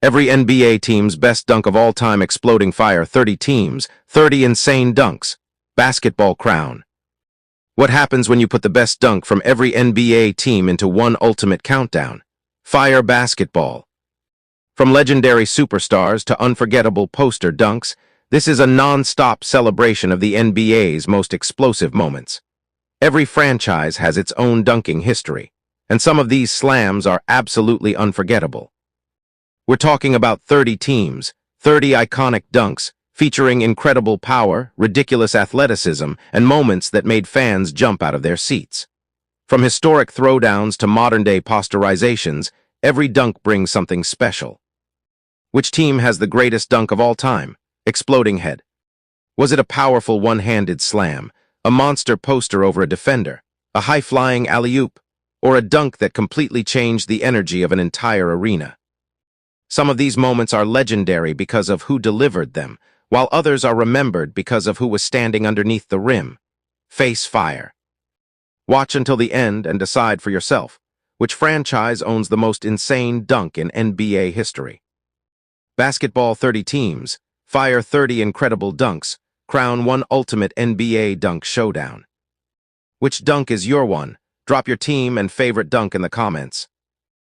Every NBA team's best dunk of all time exploding fire 30 teams, 30 insane dunks. Basketball crown. What happens when you put the best dunk from every NBA team into one ultimate countdown? Fire basketball. From legendary superstars to unforgettable poster dunks, this is a non-stop celebration of the NBA's most explosive moments. Every franchise has its own dunking history, and some of these slams are absolutely unforgettable. We're talking about 30 teams, 30 iconic dunks, featuring incredible power, ridiculous athleticism, and moments that made fans jump out of their seats. From historic throwdowns to modern-day posterizations, every dunk brings something special. Which team has the greatest dunk of all time? Exploding head. Was it a powerful one-handed slam, a monster poster over a defender, a high-flying alley-oop, or a dunk that completely changed the energy of an entire arena? Some of these moments are legendary because of who delivered them, while others are remembered because of who was standing underneath the rim. Face fire. Watch until the end and decide for yourself which franchise owns the most insane dunk in NBA history. Basketball 30 teams, fire 30 incredible dunks, crown one ultimate NBA dunk showdown. Which dunk is your one? Drop your team and favorite dunk in the comments.